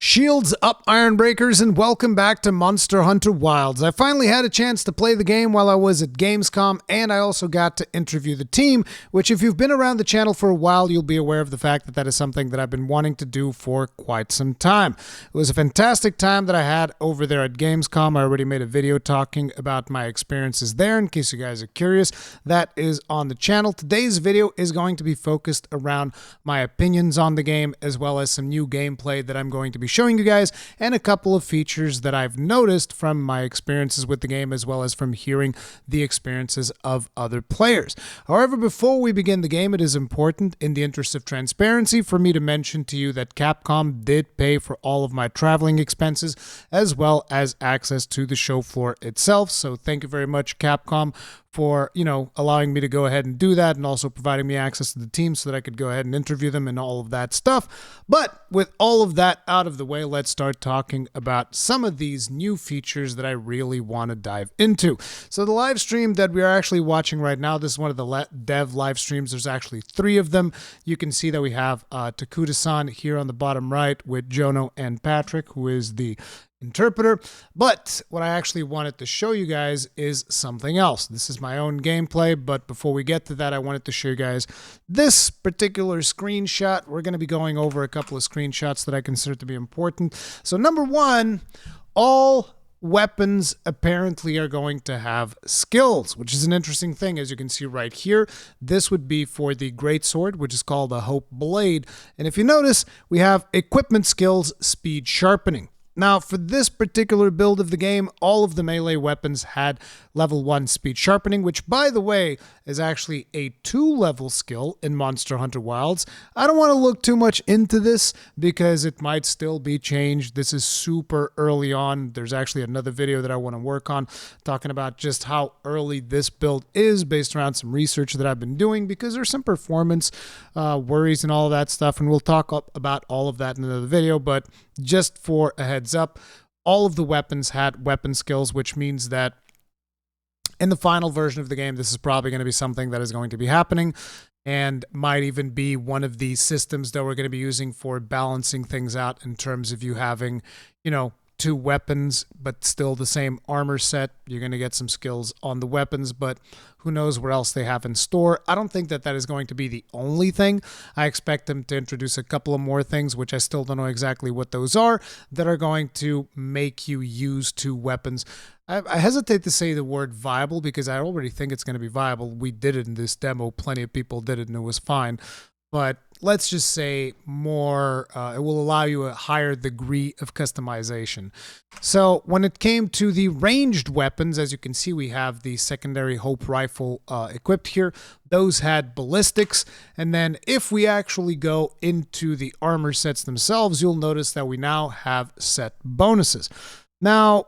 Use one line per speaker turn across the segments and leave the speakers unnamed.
Shields up, Ironbreakers, and welcome back to Monster Hunter Wilds. I finally had a chance to play the game while I was at Gamescom, and I also got to interview the team, which if you've been around the channel for a while, you'll be aware of the fact that that is something that I've been wanting to do for quite some time. It was a fantastic time that I had over there at Gamescom. I already made a video talking about my experiences there, in case you guys are curious. That is on the channel. Today's video is going to be focused around my opinions on the game, as well as some new gameplay that I'm going to be showing you guys, and a couple of features that I've noticed from my experiences with the game, as well as from hearing the experiences of other players. However, before we begin the game, it is important, in the interest of transparency, for me to mention to you that Capcom did pay for all of my traveling expenses, as well as access to the show floor itself. So thank you very much, Capcom, for, allowing me to go ahead and do that, and also providing me access to the team so that I could go ahead and interview them and all of that stuff. But with all of that out of the way, let's start talking about some of these new features that I really want to dive into. So the live stream that we are actually watching right now, this is one of the dev live streams. There's actually 3 of them. You can see that we have Takuda-san here on the bottom right with Jono and Patrick, who is the interpreter. But what I actually wanted to show you guys is something else. This is my own gameplay, but before we get to that, I wanted to show you guys this particular screenshot. We're going to be going over a couple of screenshots that I consider to be important. So number 1, all weapons apparently are going to have skills, which is an interesting thing. As you can see right here, this would be for the greatsword, which is called a Hope Blade. And if you notice, we have equipment skills, speed sharpening. Now, for this particular build of the game, all of the melee weapons had level 1 speed sharpening, which, by the way, is actually a 2-level skill in Monster Hunter Wilds. I don't want to look too much into this because it might still be changed. This is super early on. There's actually another video that I want to work on talking about just how early this build is based around some research that I've been doing, because there's some performance worries and all of that stuff, and we'll talk about all of that in another video. But just for a heads up, all of the weapons had weapon skills, which means that in the final version of the game, this is probably going to be something that is going to be happening, and might even be one of the systems that we're going to be using for balancing things out in terms of you having, 2 weapons, but still the same armor set. You're going to get some skills on the weapons, but who knows what else they have in store. I don't think that that is going to be the only thing. I expect them to introduce a couple of more things, which I still don't know exactly what those are, that are going to make you use 2 weapons. I hesitate to say the word viable because I already think it's going to be viable. We did it in this demo. Plenty of people did it and it was fine. But let's just say more, it will allow you a higher degree of customization. So when it came to the ranged weapons, as you can see, we have the secondary Hope rifle equipped here. Those had ballistics. And then if we actually go into the armor sets themselves, you'll notice that we now have set bonuses. Now,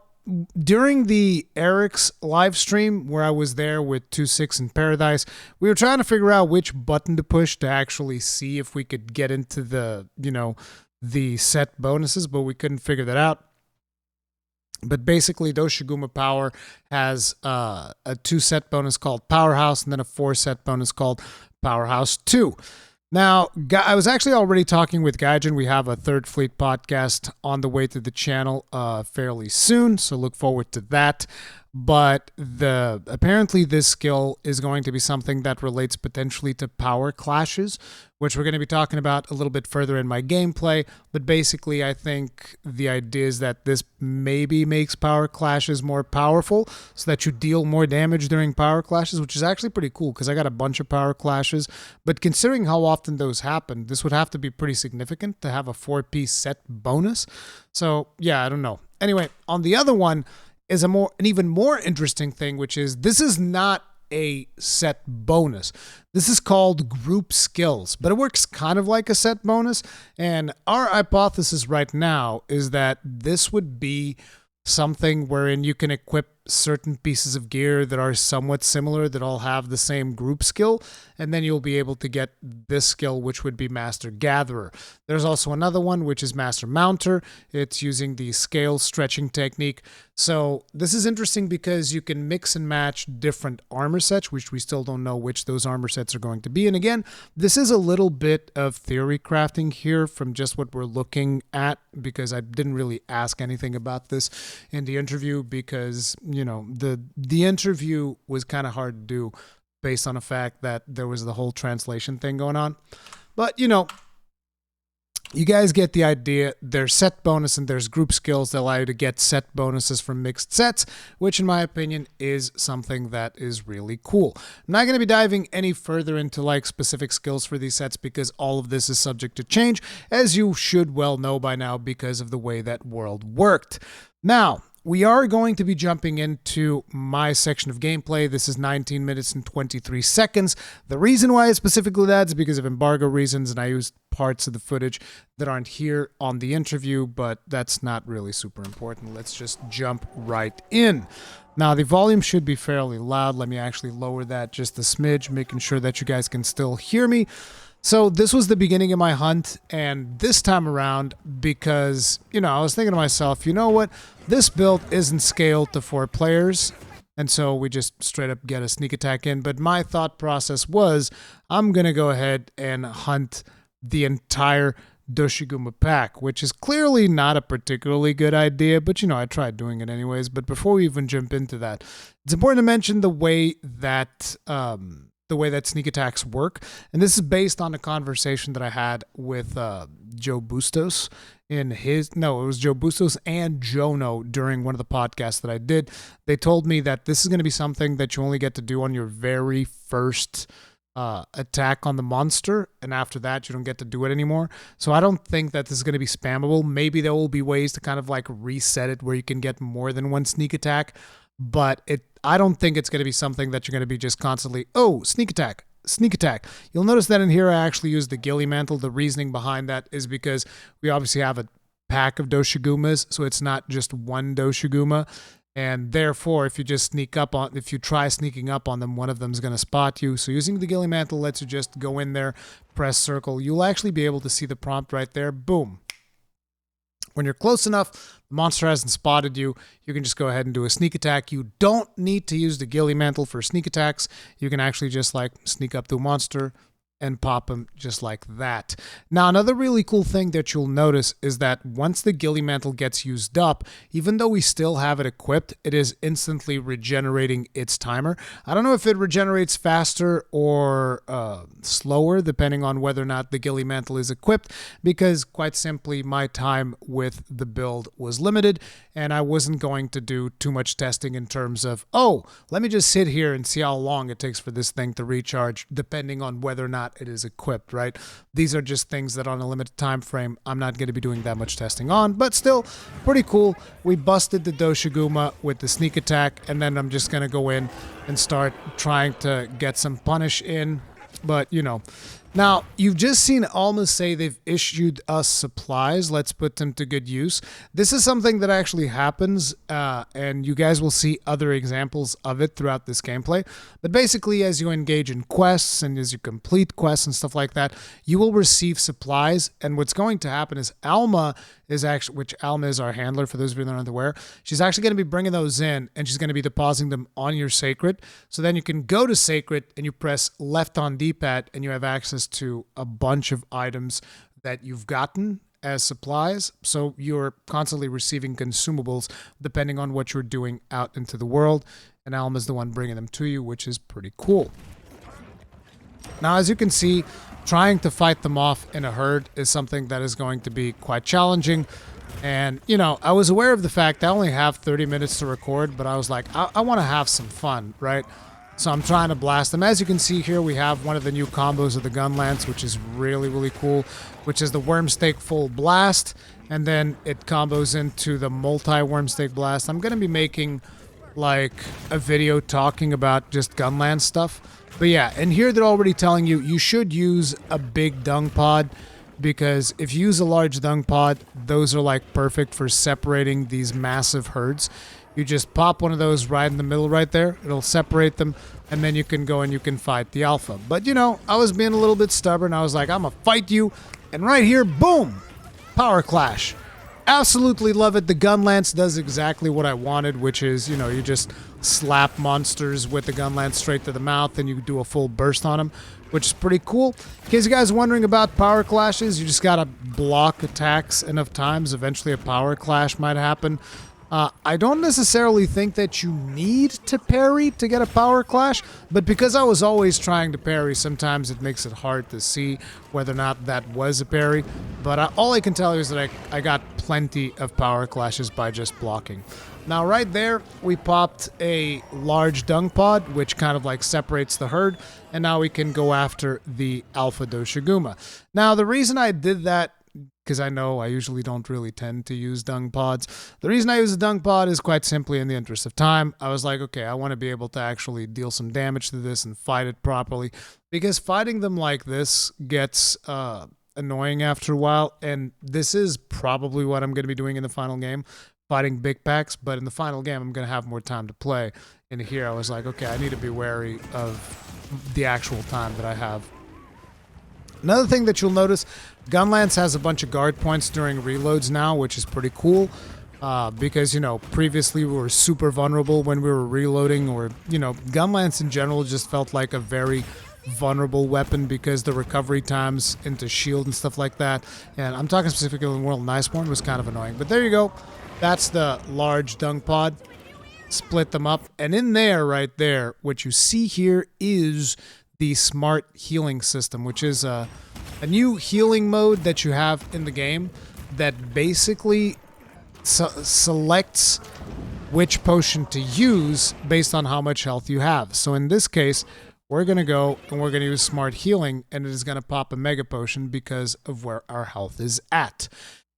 during the Eric's live stream, where I was there with 2-6 in Paradise, we were trying to figure out which button to push to actually see if we could get into the, the set bonuses, but we couldn't figure that out. But basically, Doshiguma Power has a 2-set bonus called Powerhouse, and then a 4-set bonus called Powerhouse 2. Now, I was actually already talking with Gaijin. We have a Third Fleet podcast on the way to the channel fairly soon, so look forward to that. But apparently this skill is going to be something that relates potentially to power clashes, which we're going to be talking about a little bit further in my gameplay. But basically, I think the idea is that this maybe makes power clashes more powerful so that you deal more damage during power clashes, which is actually pretty cool because I got a bunch of power clashes. But considering how often those happen, this would have to be pretty significant to have a 4-piece set bonus. So yeah, I don't know. Anyway, on the other one is an even more interesting thing, which is this is not a set bonus. This is called group skills, but it works kind of like a set bonus. And our hypothesis right now is that this would be something wherein you can equip certain pieces of gear that are somewhat similar that all have the same group skill, and then you'll be able to get this skill, which would be Master Gatherer. There's also another one, which is Master Mounter. It's using the scale stretching technique. So this is interesting because you can mix and match different armor sets, which we still don't know which those armor sets are going to be. And again, this is a little bit of theory crafting here from just what we're looking at, because I didn't really ask anything about this in the interview, because, you know, the interview was kind of hard to do based on the fact that there was the whole translation thing going on. But, you know, you guys get the idea. There's set bonus and there's group skills that allow you to get set bonuses from mixed sets, which in my opinion is something that is really cool. I'm not going to be diving any further into like specific skills for these sets because all of this is subject to change, as you should well know by now because of the way that world worked. Now, we are going to be jumping into my section of gameplay. This is 19 minutes and 23 seconds. The reason why it's specifically that is because of embargo reasons, and I used parts of the footage that aren't here on the interview, but that's not really super important. Let's just jump right in. Now, the volume should be fairly loud. Let me actually lower that just a smidge, making sure that you guys can still hear me. So this was the beginning of my hunt, and this time around, because, you know, I was thinking to myself, you know what, this build isn't scaled to 4 players, and so we just straight up get a sneak attack in, but my thought process was, I'm going to go ahead and hunt the entire Doshiguma pack, which is clearly not a particularly good idea, but, you know, I tried doing it anyways. But before we even jump into that, it's important to mention the way that sneak attacks work. And this is based on a conversation that I had with Joe Bustos it was Joe Bustos and Jono during one of the podcasts that I did. They told me that this is going to be something that you only get to do on your very first attack on the monster, and after that you don't get to do it anymore. So I don't think that this is going to be spammable. Maybe there will be ways to kind of like reset it where you can get more than one sneak attack, but I don't think it's going to be something that you're going to be just constantly, oh, sneak attack. You'll notice that in here I actually used the Ghillie Mantle. The reasoning behind that is because we obviously have a pack of Doshigumas, so it's not just one Doshiguma, and therefore if you try sneaking up on them, one of them is going to spot you. So using the Ghillie Mantle lets you just go in there, press circle. You'll actually be able to see the prompt right there. Boom. When you're close enough, the monster hasn't spotted you, you can just go ahead and do a sneak attack. You don't need to use the Ghillie Mantle for sneak attacks. You can actually just like sneak up to a monster and pop them just like that. Now, another really cool thing that you'll notice is that once the Ghillie Mantle gets used up, even though we still have it equipped, it is instantly regenerating its timer. I don't know if it regenerates faster or slower, depending on whether or not the Ghillie Mantle is equipped, because quite simply, my time with the build was limited, and I wasn't going to do too much testing in terms of, oh, let me just sit here and see how long it takes for this thing to recharge, depending on whether or not it is equipped, right? These are just things that on a limited time frame, I'm not going to be doing that much testing on, but still pretty cool. We busted the Doshiguma with the sneak attack, and then I'm just going to go in and start trying to get some punish in, but you know. Now, you've just seen Alma say they've issued us supplies. Let's put them to good use. This is something that actually happens, and you guys will see other examples of it throughout this gameplay. But basically, as you engage in quests and as you complete quests and stuff like that, you will receive supplies. And what's going to happen is Alma is actually, which Alma is our handler, for those of you that aren't aware, she's actually going to be bringing those in, and she's going to be depositing them on your Sacred. So then you can go to Sacred and you press left on D-pad and you have access to a bunch of items that you've gotten as supplies. So you're constantly receiving consumables depending on what you're doing out into the world, and Alma's the one bringing them to you, which is pretty cool. Now, as you can see, trying to fight them off in a herd is something that is going to be quite challenging. And, you know, I was aware of the fact I only have 30 minutes to record, but I was like, I want to have some fun, right? So I'm trying to blast them. As you can see here, we have one of the new combos of the gun lance, which is really, really cool, which is the Wormstake Full Blast, and then it combos into the multi-Wormstake Blast. I'm going to be making, like, a video talking about just gun lance stuff. But yeah, and here they're already telling you, you should use a big dung pod, because if you use a large dung pod, those are like perfect for separating these massive herds. You just pop one of those right in the middle right there. It'll separate them, and then you can go and you can fight the alpha. But, you know, I was being a little bit stubborn. I was like, I'm going to fight you. And right here, boom, power clash. Absolutely love it. The gun lance does exactly what I wanted, which is, you know, you just slap monsters with the gun lance straight to the mouth, and you do a full burst on them, which is pretty cool. In case you guys are wondering about power clashes, you just gotta block attacks enough times. Eventually a power clash might happen. I don't necessarily think that you need to parry to get a power clash, but because I was always trying to parry, sometimes it makes it hard to see whether or not that was a parry. But all I can tell you is that I got plenty of power clashes by just blocking. Now right there, we popped a large dung pod, which kind of like separates the herd, and now we can go after the Alpha Doshiguma. Now the reason I did that, because I know I usually don't really tend to use dung pods. The reason I use a dung pod is quite simply in the interest of time. I was like, okay, I want to be able to actually deal some damage to this and fight it properly, because fighting them like this gets annoying after a while, and this is probably what I'm going to be doing in the final game, fighting big packs, but in the final game I'm going to have more time to play. And here I was like, okay, I need to be wary of the actual time that I have. Another thing that you'll notice, Gunlance has a bunch of guard points during reloads now, which is pretty cool. Because, you know, previously we were super vulnerable when we were reloading, or, you know, Gunlance in general just felt like a very vulnerable weapon because the recovery times into shield and stuff like that. And I'm talking specifically in World Iceborne was kind of annoying. But there you go. That's the large dung pod. Split them up. And in there, right there, what you see here is the smart healing system, which is a new healing mode that you have in the game that basically selects which potion to use based on how much health you have. So in this case, we're going to go and we're going to use smart healing, and it is going to pop a mega potion because of where our health is at.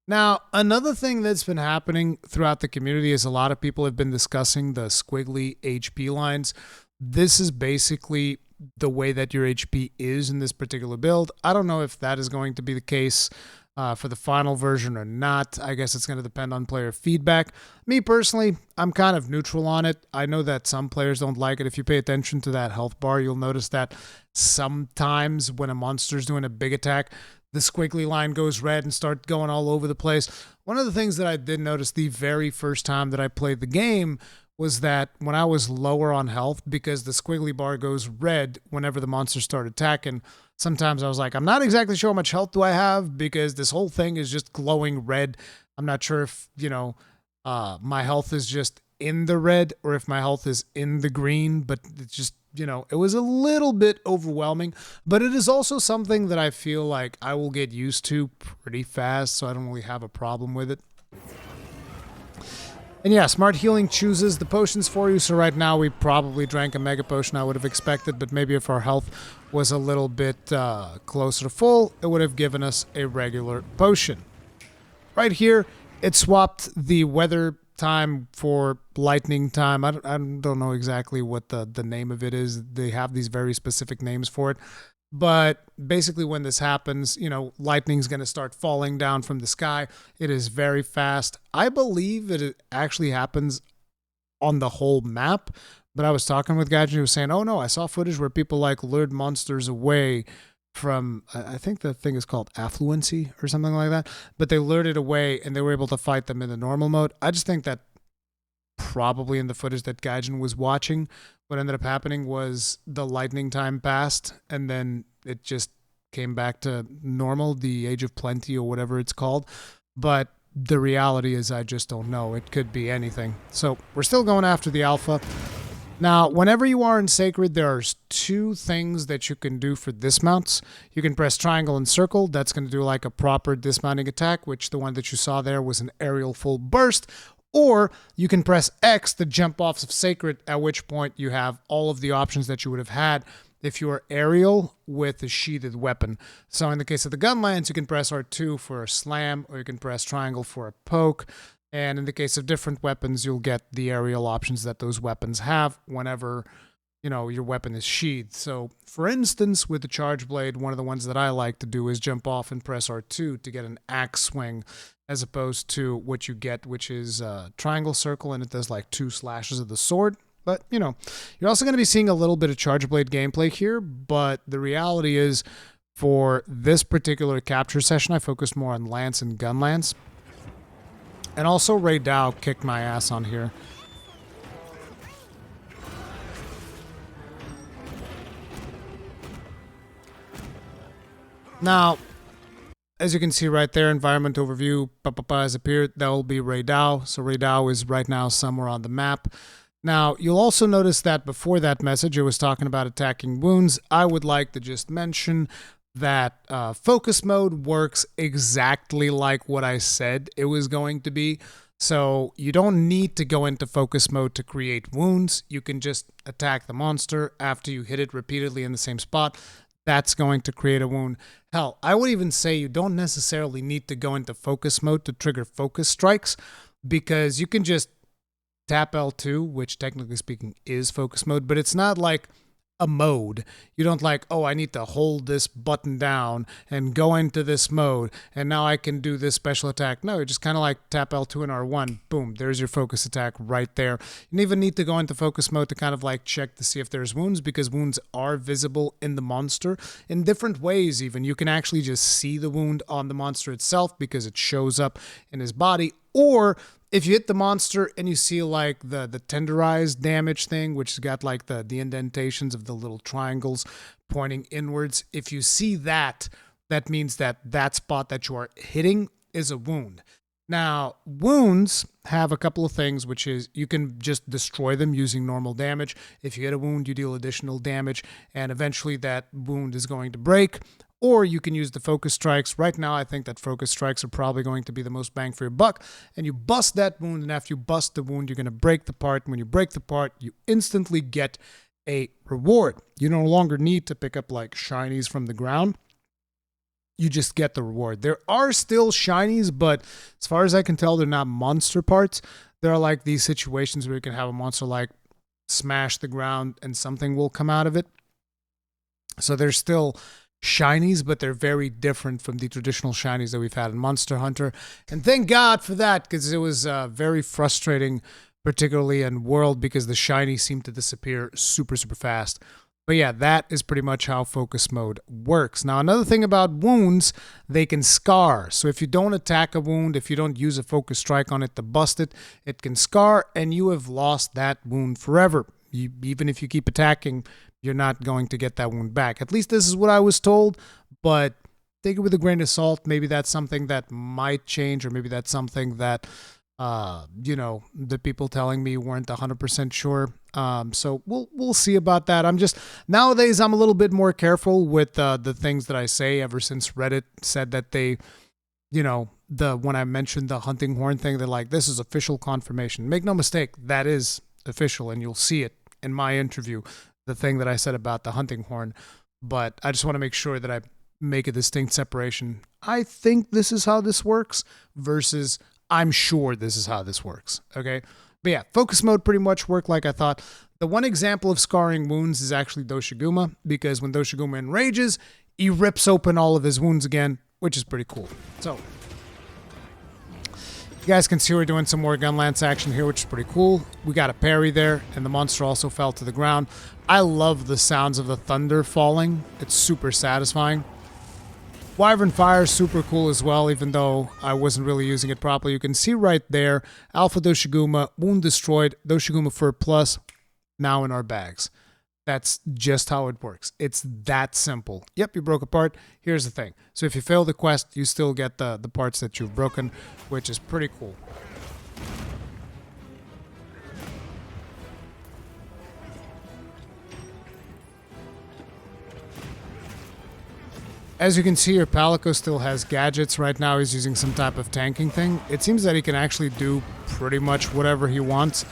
Now, another thing that's been happening throughout the community is a lot of people have been discussing the squiggly HP lines. This is basically the way that your HP is in this particular build. I don't know if that is going to be the case for the final version or not. I guess it's going to depend on player feedback. Me personally, I'm kind of neutral on it. I know that some players don't like it. If you pay attention to that health bar, you'll notice that sometimes when a monster's doing a big attack, the squiggly line goes red and starts going all over the place. One of the things that I did notice the very first time that I played the game was that when I was lower on health, because the squiggly bar goes red whenever the monsters start attacking, sometimes I was like, I'm not exactly sure how much health do I have, because this whole thing is just glowing red. I'm not sure if, you know, my health is just in the red or if my health is in the green, but it's just, you know, it was a little bit overwhelming, but it is also something that I feel like I will get used to pretty fast, so I don't really have a problem with it. And yeah, Smart Healing chooses the potions for you, so right now we probably drank a Mega Potion I would have expected, but maybe if our health was a little bit closer to full, it would have given us a regular potion. Right here, it swapped the weather time for lightning time. I don't know exactly what the name of it is. They have these very specific names for it. But basically when this happens, you know, lightning's going to start falling down from the sky. It is very fast. I believe that it actually happens on the whole map. But I was talking with Gadget, who was saying, oh no, I saw footage where people like lured monsters away from, I think the thing is called affluency or something like that. But they lured it away and they were able to fight them in the normal mode. I just think that probably in the footage that Gaijin was watching, what ended up happening was the lightning time passed and then it just came back to normal, the Age of Plenty or whatever it's called. But the reality is I just don't know. It could be anything. So we're still going after the alpha. Now, whenever you are in Sacred, there are two things that you can do for dismounts. You can press triangle and circle. That's going to do like a proper dismounting attack, which the one that you saw there was an aerial full burst. Or you can press X to jump off of Sacred, at which point you have all of the options that you would have had if you were aerial with a sheathed weapon. So in the case of the Gunlance, you can press R2 for a slam, or you can press triangle for a poke. And in the case of different weapons, you'll get the aerial options that those weapons have whenever your weapon is sheathed. So, for instance, with the Charge Blade, one of the ones that I like to do is jump off and press R2 to get an axe swing, as opposed to what you get, which is triangle circle, and it does like 2 slashes of the sword. But, you're also going to be seeing a little bit of Charge Blade gameplay here, but the reality is, for this particular capture session, I focused more on Lance and Gun Lance. And also Ray Dow kicked my ass on here. Now, as you can see right there, environment overview has appeared. That will be Ray Dow. So Ray Dow is right now somewhere on the map. Now, you'll also notice that before that message, it was talking about attacking wounds. I would like to just mention that focus mode works exactly like what I said it was going to be. So you don't need to go into focus mode to create wounds. You can just attack the monster after you hit it repeatedly in the same spot. That's going to create a wound. Hell, I would even say you don't necessarily need to go into focus mode to trigger focus strikes, because you can just tap L2, which technically speaking is focus mode, but it's not like a mode. You don't like, oh, I need to hold this button down and go into this mode, and now I can do this special attack. No, you just kind of like tap L2 and R1. Boom, there's your focus attack right there. You don't even need to go into focus mode to kind of like check to see if there's wounds, because wounds are visible in the monster in different ways even. You can actually just see the wound on the monster itself because it shows up in his body, or if you hit the monster and you see like the tenderized damage thing, which has got like the indentations of the little triangles pointing inwards, if you see that, that means that that spot that you are hitting is a wound. Now, wounds have a couple of things, which is you can just destroy them using normal damage. If you hit a wound, you deal additional damage, and eventually that wound is going to break. Or you can use the focus strikes. Right now, I think that focus strikes are probably going to be the most bang for your buck. And you bust that wound, and after you bust the wound, you're going to break the part. And when you break the part, you instantly get a reward. You no longer need to pick up like shinies from the ground. You just get the reward. There are still shinies, but as far as I can tell, they're not monster parts. There are like these situations where you can have a monster like smash the ground and something will come out of it. So there's still shinies, but they're very different from the traditional shinies that we've had in Monster Hunter. And thank God for that, because it was very frustrating, particularly in World, because the shinies seem to disappear super, super fast. But yeah, that is pretty much how focus mode works. Now, another thing about wounds, they can scar. So if you don't attack a wound, if you don't use a focus strike on it to bust it, it can scar, and you have lost that wound forever. Even if you keep attacking, you're not going to get that wound back. At least this is what I was told, but take it with a grain of salt. Maybe that's something that might change, or maybe that's something that, the people telling me weren't 100% sure. So we'll see about that. Nowadays, I'm a little bit more careful with the things that I say, ever since Reddit said that they, when I mentioned the hunting horn thing, they're like, this is official confirmation. Make no mistake, that is official, and you'll see it in my interview, the thing that I said about the hunting horn. But I just want to make sure that I make a distinct separation. I think this is how this works versus I'm sure this is how this works. Okay. But yeah, focus mode pretty much worked like I thought. The one example of scarring wounds is actually Doshiguma, because when Doshiguma enrages, he rips open all of his wounds again, which is pretty cool. So you guys can see we're doing some more gun lance action here, which is pretty cool. We got a parry there, and the monster also fell to the ground. I love the sounds of the thunder falling. It's super satisfying. Wyvern Fire is super cool as well, even though I wasn't really using it properly. You can see right there, Alpha Doshiguma, wound destroyed, Doshiguma Fur Plus, now in our bags. That's just how it works. It's that simple. Yep, you broke a part. Here's the thing. So if you fail the quest, you still get the parts that you've broken, which is pretty cool. As you can see, your Palico still has gadgets. Right now he's using some type of tanking thing. It seems that he can actually do pretty much whatever he wants.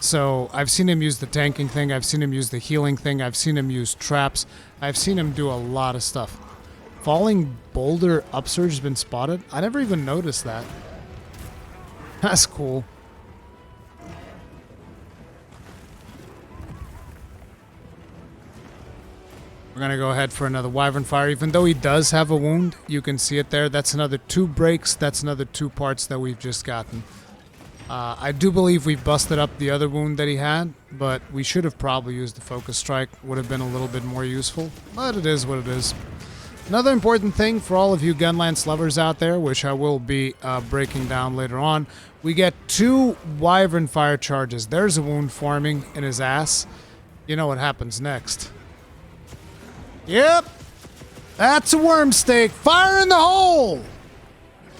So I've seen him use the tanking thing, I've seen him use the healing thing, I've seen him use traps, I've seen him do a lot of stuff. Falling boulder upsurge has been spotted. I never even noticed that. That's cool. We're going to go ahead for another Wyvern Fire. Even though he does have a wound, you can see it there. That's another 2 breaks. That's another 2 parts that we've just gotten. I do believe we busted up the other wound that he had, but we should have probably used the Focus Strike. Would have been a little bit more useful, but it is what it is. Another important thing for all of you Gunlance lovers out there, which I will be breaking down later on, we get 2 Wyvern Fire charges. There's a wound forming in his ass. You know what happens next. Yep, that's a worm stake. Fire in the hole!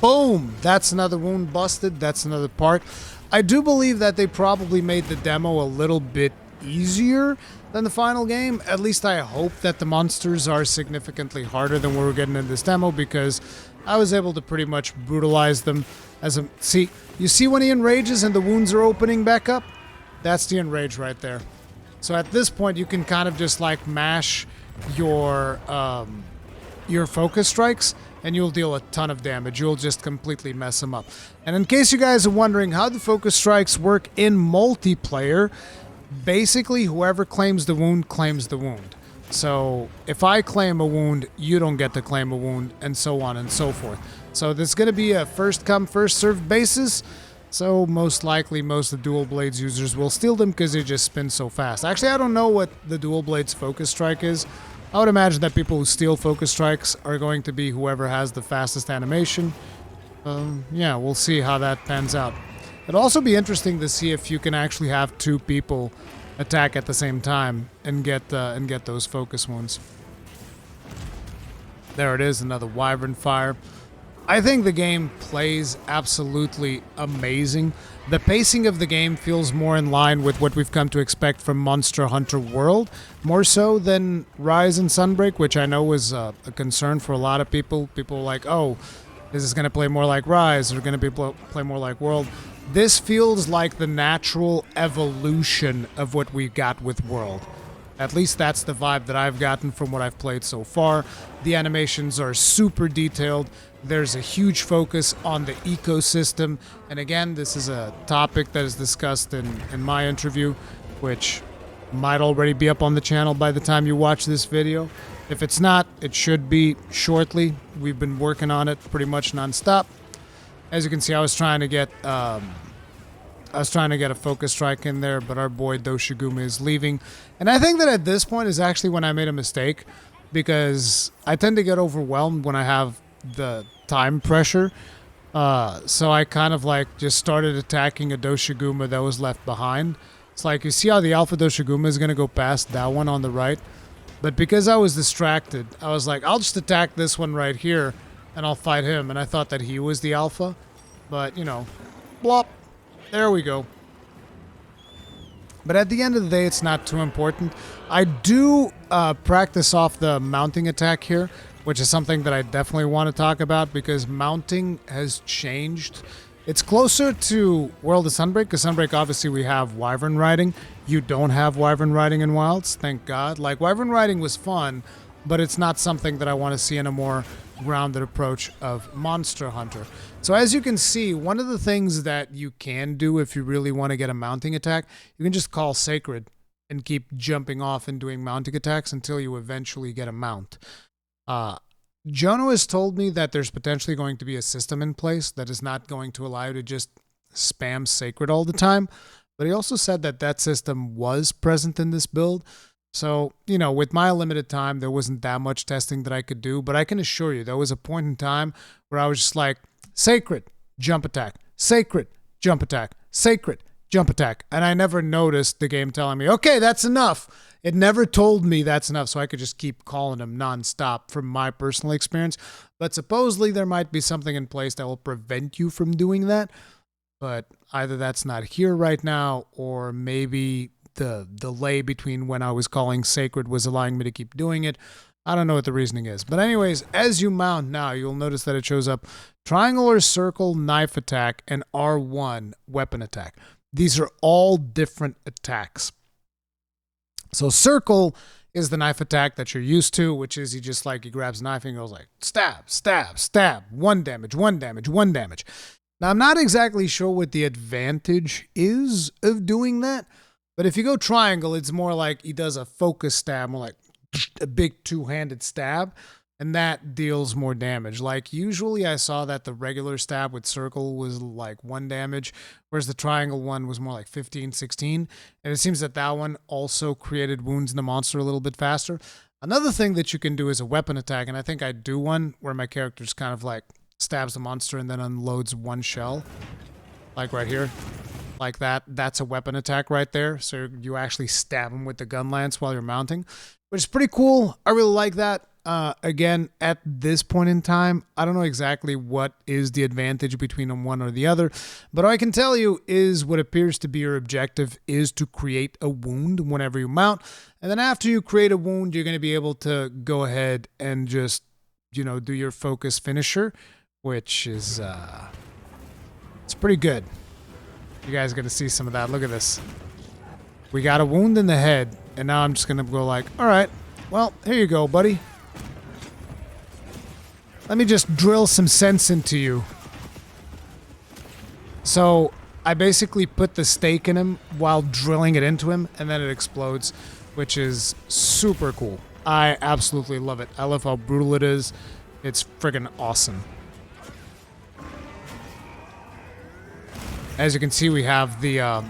Boom! That's another wound busted. That's another part. I do believe that they probably made the demo a little bit easier than the final game. At least I hope that the monsters are significantly harder than we were getting in this demo, because I was able to pretty much brutalize them. You see when he enrages and the wounds are opening back up? That's the enrage right there. So at this point, you can kind of just like mash your focus strikes, and you'll deal a ton of damage. You'll just completely mess them up. And in case you guys are wondering how the focus strikes work in multiplayer, basically whoever claims the wound claims the wound. So if I claim a wound, you don't get to claim a wound, and so on and so forth. So there's going to be a first come, first served basis. So most likely most of the dual blades users will steal them because they just spin so fast. Actually, I don't know what the dual blades focus strike is. I would imagine that people who steal focus strikes are going to be whoever has the fastest animation. Yeah, we'll see how that pans out. It'll also be interesting to see if you can actually have 2 people attack at the same time and get those focus wounds. There it is, another Wyvern Fire. I think the game plays absolutely amazing. The pacing of the game feels more in line with what we've come to expect from Monster Hunter World, more so than Rise and Sunbreak, which I know was a concern for a lot of people. People were like, oh, is this going to play more like Rise, or going to play more like World? This feels like the natural evolution of what we got with World. At least that's the vibe that I've gotten from what I've played so far. The animations are super detailed. There's a huge focus on the ecosystem. And again, this is a topic that is discussed in my interview, which might already be up on the channel by the time you watch this video. If it's not, it should be shortly. We've been working on it pretty much nonstop. As you can see, I was trying to get a focus strike in there, but our boy Doshiguma is leaving. And I think that at this point is actually when I made a mistake, because I tend to get overwhelmed when I have the time pressure. So I kind of like just started attacking a Doshiguma that was left behind. It's like, you see how the Alpha Doshiguma is going to go past that one on the right? But because I was distracted, I was like, I'll just attack this one right here, and I'll fight him. And I thought that he was the Alpha. But, you know, blop. There we go. But at the end of the day, it's not too important. I do practice off the mounting attack here, which is something that I definitely want to talk about, because mounting has changed. It's closer to World of Sunbreak, because Sunbreak, obviously, we have Wyvern riding. You don't have Wyvern riding in Wilds, thank God. Like, Wyvern riding was fun, but it's not something that I want to see in a more grounded approach of Monster Hunter. So as you can see, one of the things that you can do if you really want to get a mounting attack, you can just call Sacred and keep jumping off and doing mounting attacks until you eventually get a mount. Jono has told me that there's potentially going to be a system in place that is not going to allow you to just spam Sacred all the time, but he also said that that system was present in this build. So, you know, with my limited time, there wasn't that much testing that I could do, but I can assure you there was a point in time where I was just like, Sacred, jump attack, Sacred, jump attack, Sacred, jump attack. And I never noticed the game telling me, okay, that's enough. It never told me that's enough, so I could just keep calling him nonstop from my personal experience. But supposedly there might be something in place that will prevent you from doing that. But either that's not here right now, or maybe the delay between when I was calling Sacred was allowing me to keep doing it. I don't know what the reasoning is. But anyways, as you mount now, you'll notice that it shows up triangle or circle knife attack and R1 weapon attack. These are all different attacks. So circle is the knife attack that you're used to, which is he grabs a knife and goes like stab, stab, stab, 1 damage, 1 damage, 1 damage. Now, I'm not exactly sure what the advantage is of doing that, but if you go triangle, it's more like he does a focus stab, more like a big two-handed stab, and that deals more damage. Like, usually I saw that the regular stab with circle was like 1 damage, whereas the triangle one was more like 15, 16. And it seems that that one also created wounds in the monster a little bit faster. Another thing that you can do is a weapon attack, and I think I do one where my character's kind of like stabs the monster and then unloads 1 shell. Like right here. Like that. That's a weapon attack right there. So you actually stab him with the gun lance while you're mounting, which is pretty cool. I really like that. Again, at this point in time, I don't know exactly what is the advantage between one or the other, but all I can tell you is what appears to be your objective is to create a wound whenever you mount. And then after you create a wound, you're going to be able to go ahead and just, you know, do your focus finisher, which is, it's pretty good. You guys got to see some of that. Look at this. We got a wound in the head, and now I'm just going to go like, all right, well, here you go, buddy. Let me just drill some sense into you. So I basically put the stake in him while drilling it into him, and then it explodes, which is super cool. I absolutely love it. I love how brutal it is. It's friggin' awesome. As you can see, we have the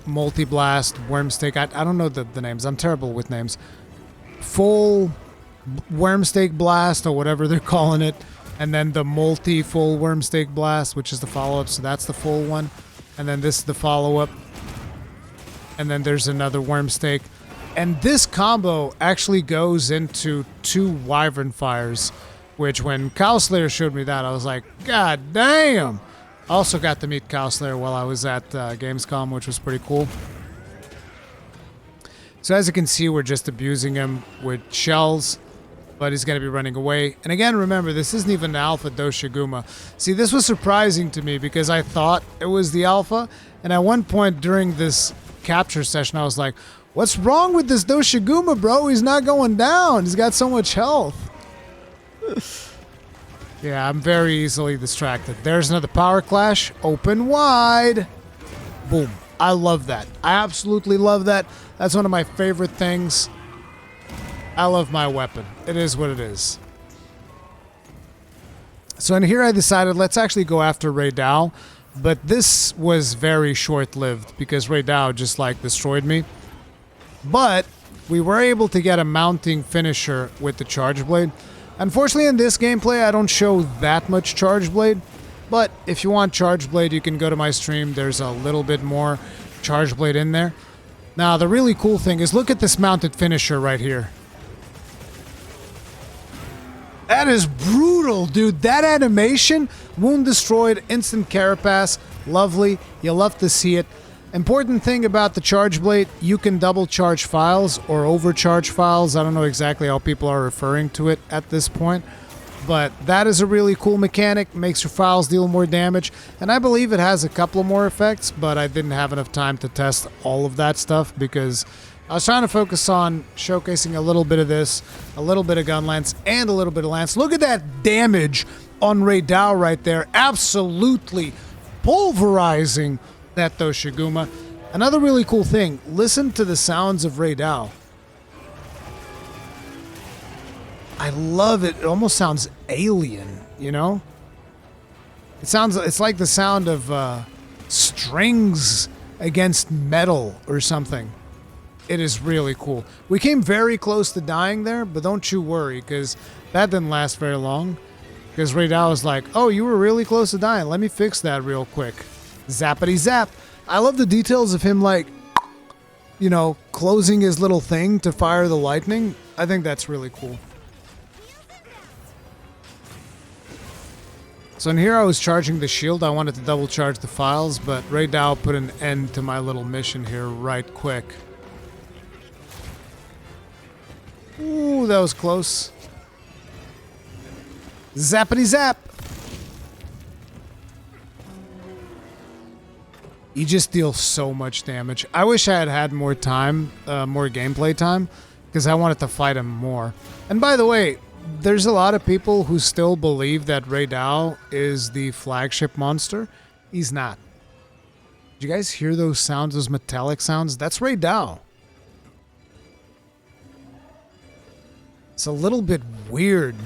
multi-blast, worm stake. I don't know the names. I'm terrible with names. Full worm stake blast, or whatever they're calling it. And then the multi-full worm stake blast, which is the follow-up. So that's the full one. And then this is the follow-up. And then there's another worm stake. And this combo actually goes into 2 wyvern fires, which when Cow Slayer showed me that, I was like, God damn! I also got to meet Cow Slayer while I was at Gamescom, which was pretty cool. So as you can see, we're just abusing him with shells, but he's going to be running away. And again, remember, this isn't even the alpha Doshiguma. See, this was surprising to me because I thought it was the alpha, and at one point during this capture session, I was like, what's wrong with this Doshiguma, bro? He's not going down. He's got so much health. Yeah, I'm very easily distracted. There's another power clash. Open wide. Boom. I love that. I absolutely love that. That's one of my favorite things. I love my weapon. It is what it is. So in here I decided let's actually go after Ray Dow. But this was very short-lived because Ray Dow just like destroyed me. But we were able to get a mounting finisher with the Charge Blade. Unfortunately, in this gameplay, I don't show that much Charge Blade, but if you want Charge Blade, you can go to my stream. There's a little bit more Charge Blade in there. Now, the really cool thing is, look at this mounted finisher right here. That is brutal, dude. That animation, wound destroyed, instant carapace, lovely. You'll love to see it. Important thing about the Charge Blade, you can double charge files or overcharge files. I don't know exactly how people are referring to it at this point, but that is a really cool mechanic. Makes your files deal more damage, and I believe it has a couple more effects, but I didn't have enough time to test all of that stuff because I was trying to focus on showcasing a little bit of this, a little bit of gun lance, and a little bit of lance. Look at that damage on Ray Dow right there. Absolutely pulverizing that Doshiguma. Another really cool thing, listen to the sounds of Ray Dow. I love it. It almost sounds alien, you know? It's like the sound of strings against metal or something. It is really cool. We came very close to dying there, but don't you worry, because that didn't last very long. Because Ray Dow was like, oh, you were really close to dying. Let me fix that real quick. Zappity zap. I love the details of him, like, you know, closing his little thing to fire the lightning. I think that's really cool. So in here I was charging the shield. I wanted to double charge the files, but Ray Dow put an end to my little mission here right quick. Ooh, that was close. Zappity zap! He just deals so much damage. I wish I had had more time, more gameplay time, because I wanted to fight him more. And by the way, there's a lot of people who still believe that Ray Dow is the flagship monster. He's not. Did you guys hear those sounds, those metallic sounds? That's Ray Dow. It's a little bit weird.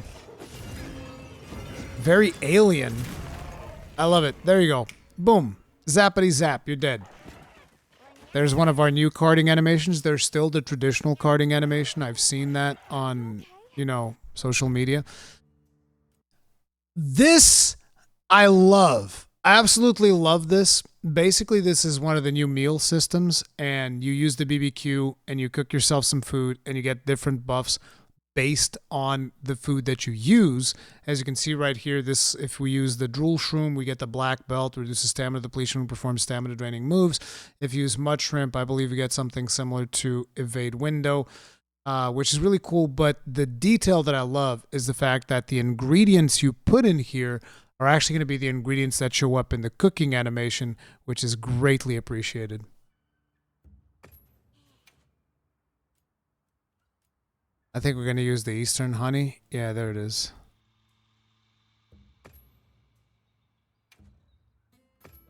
Very alien. I love it. There you go. Boom. Zappity zap. You're dead. There's one of our new carding animations. There's still the traditional carding animation. I've seen that on, you know, social media. This, I love. I absolutely love this. Basically, this is one of the new meal systems, and you use the BBQ, and you cook yourself some food, and you get different buffs based on the food that you use. As you can see right here, this, if we use the drool shroom, we get the black belt, reduces stamina depletion, performs stamina draining moves. If you use mud shrimp, I believe you get something similar to evade window, which is really cool. But the detail that I love is the fact that the ingredients you put in here are actually going to be the ingredients that show up in the cooking animation, which is greatly appreciated. I think we're going to use the Eastern honey. Yeah, there it is.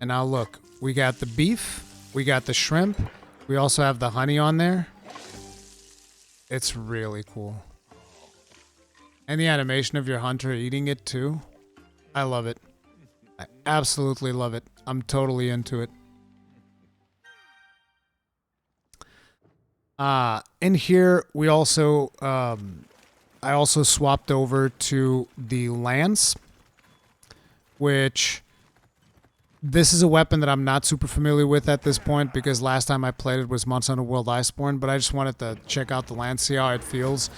And now look, we got the beef, we got the shrimp, we also have the honey on there. It's really cool. And the animation of your hunter eating it too. I love it. I absolutely love it. I'm totally into it. In here, we also, I also swapped over to the lance, which this is a weapon that I'm not super familiar with at this point because last time I played it was Monster Hunter World Iceborne, but I just wanted to check out the lance, see how it feels.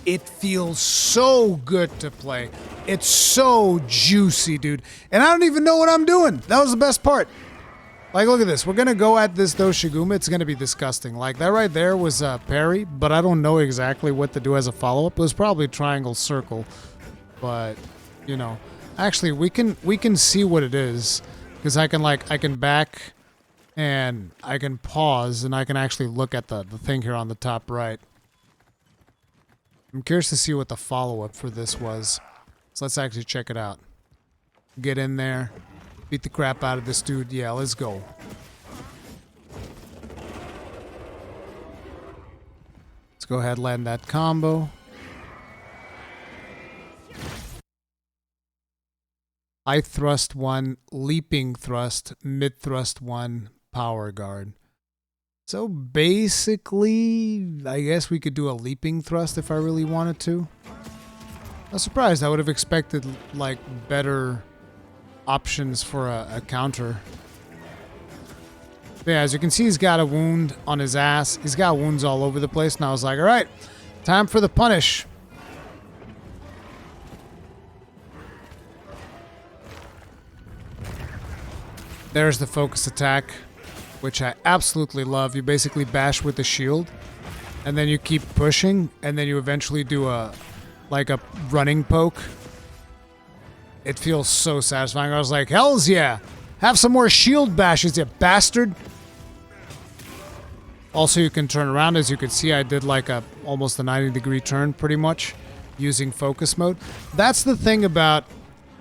It feels so good to play. It's so juicy, dude. And I don't even know what I'm doing. That was the best part. Like, look at this. We're going to go at this Doshiguma. It's going to be disgusting. Like, that right there was parry, but I don't know exactly what to do as a follow-up. It was probably triangle circle. But, you know. Actually, we can see what it is. Because I can back and I can pause and I can actually look at the thing here on the top right. I'm curious to see what the follow-up for this was. So let's actually check it out. Get in there. Beat the crap out of this dude. Yeah, let's go. Let's go ahead and land that combo. High thrust 1, leaping thrust, mid thrust 1, power guard. So basically, I guess we could do a leaping thrust if I really wanted to. I was surprised. I would have expected like better options for a counter. But yeah, as you can see, he's got a wound on his ass. He's got wounds all over the place. And I was like, all right, time for the punish. There's the focus attack, which I absolutely love. You basically bash with the shield, and then you keep pushing, and then you eventually do a running poke. It feels so satisfying. I was like, hells yeah! Have some more shield bashes, you bastard! Also, you can turn around. As you can see, I did like almost a 90-degree turn, pretty much, using focus mode. That's the thing about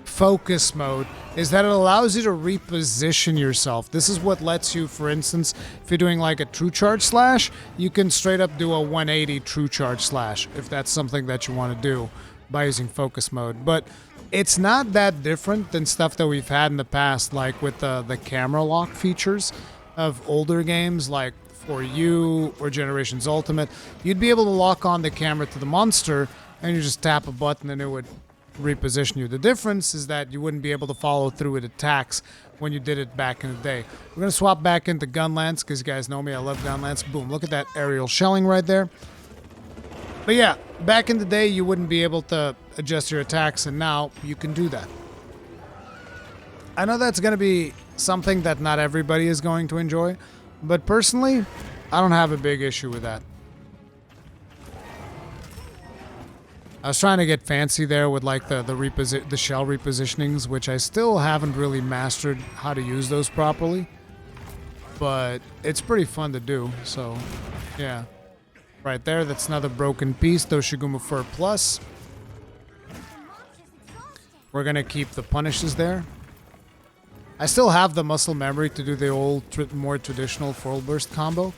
focus mode, is that it allows you to reposition yourself. This is what lets you, for instance, if you're doing like a true charge slash, you can straight up do a 180 true charge slash, if that's something that you want to do by using focus mode. But it's not that different than stuff that we've had in the past, like with the camera lock features of older games like For You or Generations Ultimate. You'd be able to lock on the camera to the monster and you just tap a button and it would reposition you. The difference is that you wouldn't be able to follow through with attacks when you did it back in the day. We're going to swap back into gun lance because you guys know me, I love gun lance. Boom, look at that aerial shelling right there. But yeah, back in the day you wouldn't be able to adjust your attacks, and now you can do that. I know that's going to be something that not everybody is going to enjoy, but personally, I don't have a big issue with that. I was trying to get fancy there with like the shell repositionings, which I still haven't really mastered how to use those properly. But it's pretty fun to do, so yeah. Right there, that's another broken piece, Doshiguma Fur Plus. We're gonna keep the punishes there. I still have the muscle memory to do the old, more traditional full burst combo.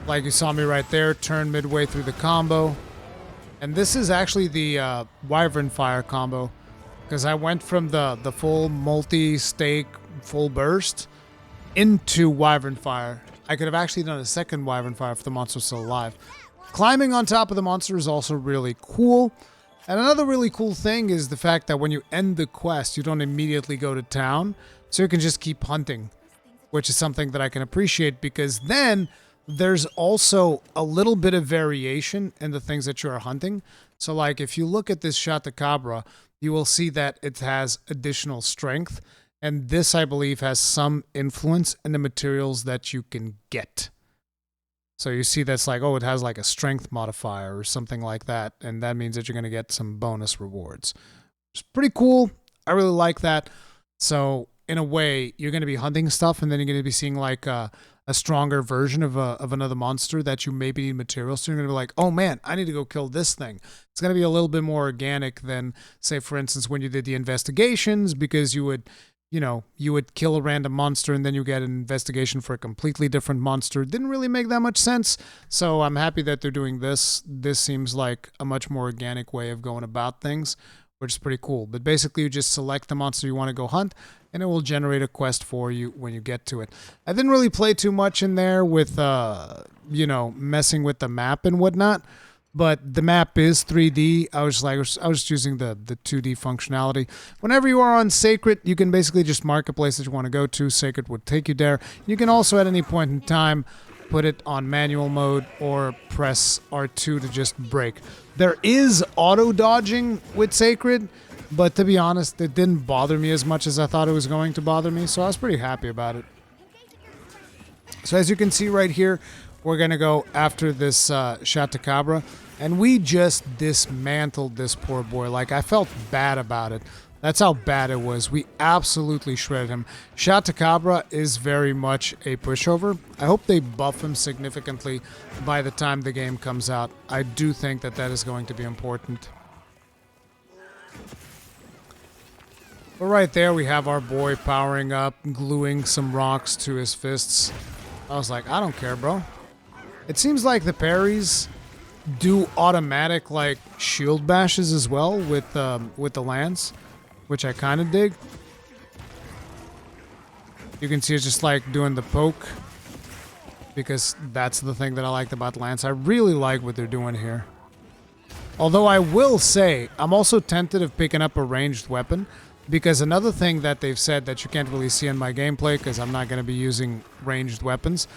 Like you saw me right there, turn midway through the combo. And this is actually the Wyvern Fire combo, because I went from the full multi-stake full burst into Wyvern Fire. I could have actually done a second Wyvern Fire if the monster was still alive. Climbing on top of the monster is also really cool. And another really cool thing is the fact that when you end the quest, you don't immediately go to town, so you can just keep hunting, which is something that I can appreciate, because then there's also a little bit of variation in the things that you are hunting. So like if you look at this Shatacabra, you will see that it has additional strength, and this I believe has some influence in the materials that you can get. So you see that's like, oh, it has like a strength modifier or something like that, and that means that you're going to get some bonus rewards. It's pretty cool. I really like that. So in a way, you're going to be hunting stuff, and then you're going to be seeing like a stronger version of another monster that you maybe need materials. So you're going to be like, oh man, I need to go kill this thing. It's going to be a little bit more organic than, say, for instance, when you did the investigations, because you would kill a random monster and then you get an investigation for a completely different monster. It didn't really make that much sense. So I'm happy that they're doing this. This seems like a much more organic way of going about things, which is pretty cool. But basically you just select the monster you want to go hunt, and it will generate a quest for you when you get to it. I didn't really play too much in there with, messing with the map and whatnot. But the map is 3D. I was just using the 2D functionality. Whenever you are on Sacred, you can basically just mark a place that you want to go to. Sacred would take you there. You can also at any point in time put it on manual mode or press R2 to just break. There is auto dodging with Sacred, but to be honest, it didn't bother me as much as I thought it was going to bother me, so I was pretty happy about it. So as you can see right here, we're going to go after this Shatacabra, and we just dismantled this poor boy. Like, I felt bad about it. That's how bad it was. We absolutely shredded him. Shatacabra is very much a pushover. I hope they buff him significantly by the time the game comes out. I do think that that is going to be important. But right there we have our boy powering up, gluing some rocks to his fists. I was like, I don't care, bro. It seems like the parries do automatic like shield bashes as well with the lance, which I kind of dig. You can see it's just like doing the poke, because that's the thing that I liked about lance. I really like what they're doing here. Although I will say, I'm also tempted of picking up a ranged weapon, because another thing that they've said that you can't really see in my gameplay, because I'm not going to be using ranged weapons,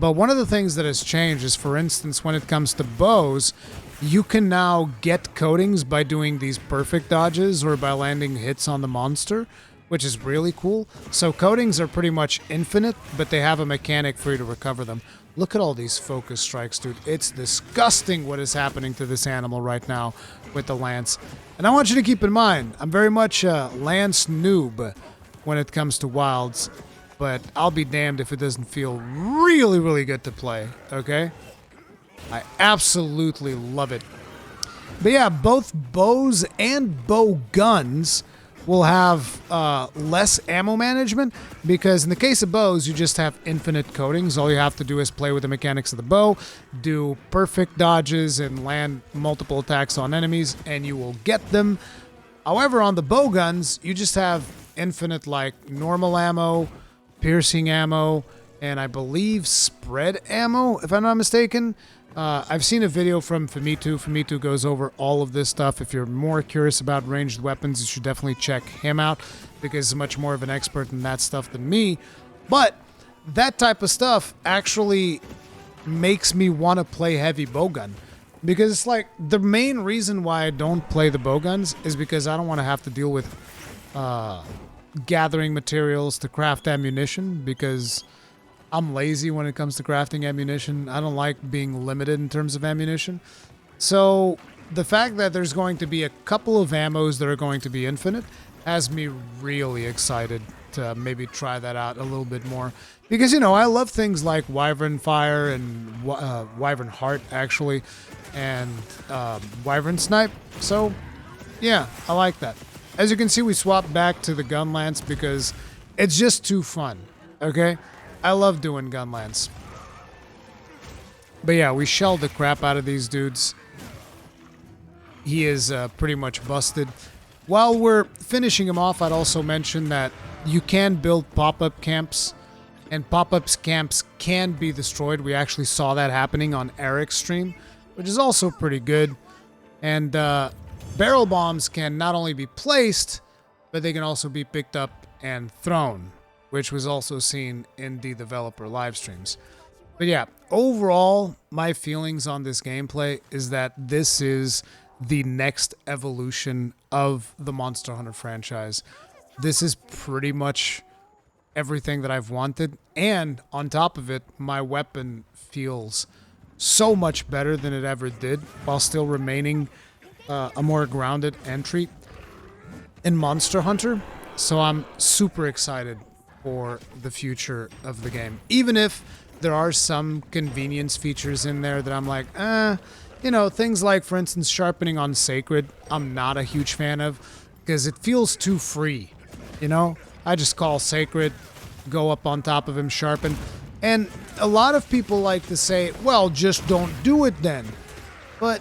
but one of the things that has changed is, for instance, when it comes to bows, you can now get coatings by doing these perfect dodges or by landing hits on the monster, which is really cool. So coatings are pretty much infinite, but they have a mechanic for you to recover them. Look at all these focus strikes, dude. It's disgusting what is happening to this animal right now with the lance. And I want you to keep in mind, I'm very much a lance noob when it comes to wilds, but I'll be damned if it doesn't feel really, really good to play, okay? I absolutely love it. But yeah, both bows and bow guns will have less ammo management, because in the case of bows, you just have infinite coatings. All you have to do is play with the mechanics of the bow, do perfect dodges, and land multiple attacks on enemies, and you will get them. However, on the bow guns, you just have infinite, like, normal ammo, piercing ammo, and I believe spread ammo, if I'm not mistaken. I've seen a video from Fumito. Fumito goes over all of this stuff. If you're more curious about ranged weapons, you should definitely check him out, because he's much more of an expert in that stuff than me. But that type of stuff actually makes me want to play heavy bowgun, because it's like the main reason why I don't play the bowguns is because I don't want to have to deal with gathering materials to craft ammunition, because I'm lazy when it comes to crafting ammunition. I don't like being limited in terms of ammunition. So the fact that there's going to be a couple of ammos that are going to be infinite has me really excited to maybe try that out a little bit more. Because, you know, I love things like Wyvern Fire and Wyvern Heart, actually, and Wyvern Snipe. So, yeah, I like that. As you can see, we swapped back to the gun lance because it's just too fun, okay? I love doing gun lance. But yeah, we shelled the crap out of these dudes. he is pretty much busted. While we're finishing him off, I'd also mention that you can build pop-up camps, and pop-up camps can be destroyed. We actually saw that happening on Eric's stream, which is also pretty good. And barrel bombs can not only be placed, but they can also be picked up and thrown, which was also seen in the developer live streams. But yeah, overall, my feelings on this gameplay is that this is the next evolution of the Monster Hunter franchise. This is pretty much everything that I've wanted, and on top of it, my weapon feels so much better than it ever did, while still remaining a more grounded entry in Monster Hunter. So I'm super excited for the future of the game, even if there are some convenience features in there that I'm like, you know, things like, for instance, sharpening on Sacred, I'm not a huge fan of, because it feels too free, you know? I just call Sacred, go up on top of him, sharpen, and a lot of people like to say, well, just don't do it then. But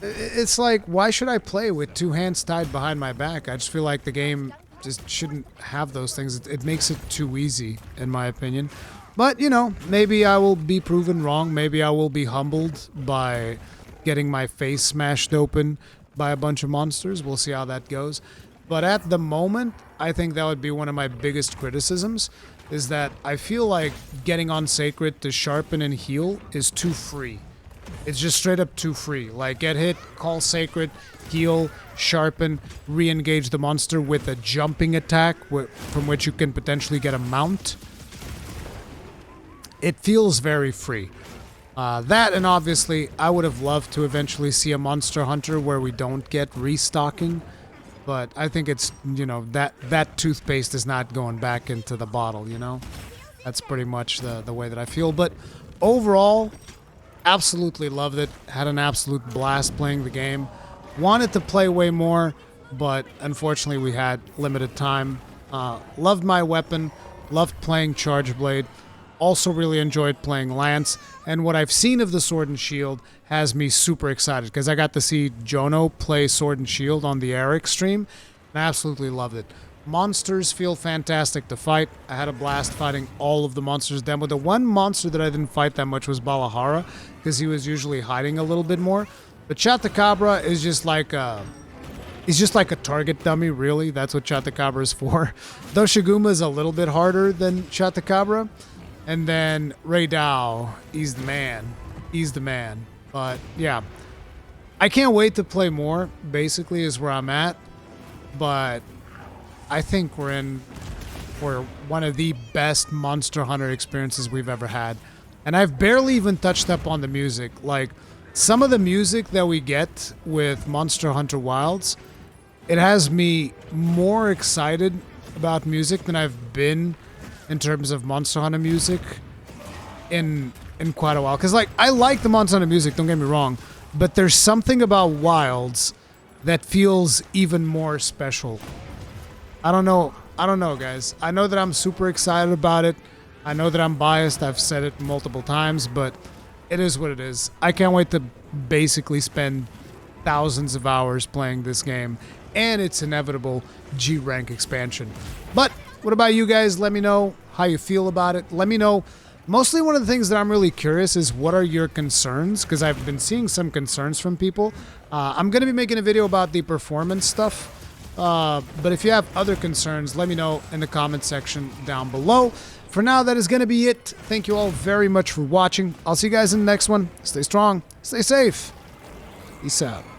it's like, why should I play with two hands tied behind my back? I just feel like the game just shouldn't have those things. It makes it too easy, in my opinion. But, you know, maybe I will be proven wrong. Maybe I will be humbled by getting my face smashed open by a bunch of monsters. We'll see how that goes. But at the moment, I think that would be one of my biggest criticisms, is that I feel like getting on Sacred to sharpen and heal is too free. It's just straight up too free. Like, get hit, call Sacred, heal, sharpen, re-engage the monster with a jumping attack from which you can potentially get a mount. It feels very free. That, and obviously, I would have loved to eventually see a Monster Hunter where we don't get restocking. But I think it's, you know, that toothpaste is not going back into the bottle, you know? That's pretty much the way that I feel. But overall, absolutely loved it. Had an absolute blast playing the game. Wanted to play way more, but unfortunately we had limited time. Loved my weapon. Loved playing Charge Blade. Also really enjoyed playing Lance, and what I've seen of the Sword and Shield has me super excited, because I got to see Jono play Sword and Shield on the Eric stream, and I absolutely loved it. Monsters feel fantastic to fight. I had a blast fighting all of the monsters demo. The one monster that I didn't fight that much was Balahara, because he was usually hiding a little bit more. But Chatacabra is just like he's just like a target dummy, really. That's what Chatacabra is for. Though Shiguma is a little bit harder than Chatacabra. And then Ray Dow, he's the man. He's the man. But yeah, I can't wait to play more, basically, is where I'm at. But I think we're in for one of the best Monster Hunter experiences we've ever had. And I've barely even touched up on the music. Like, some of the music that we get with Monster Hunter Wilds, it has me more excited about music than I've been in terms of Monster Hunter music in quite a while. Because, like, I like the Monster Hunter music, don't get me wrong, but there's something about Wilds that feels even more special. I don't know, guys. I know that I'm super excited about it. I know that I'm biased. I've said it multiple times, but it is what it is. I can't wait to basically spend thousands of hours playing this game and its inevitable G-Rank expansion. But what about you guys? Let me know how you feel about it. Let me know. Mostly one of the things that I'm really curious is, what are your concerns? Because I've been seeing some concerns from people. I'm going to be making a video about the performance stuff. But if you have other concerns, let me know in the comment section down below. For now, that is going to be it. Thank you all very much for watching. I'll see you guys in the next one. Stay strong. Stay safe. Peace out.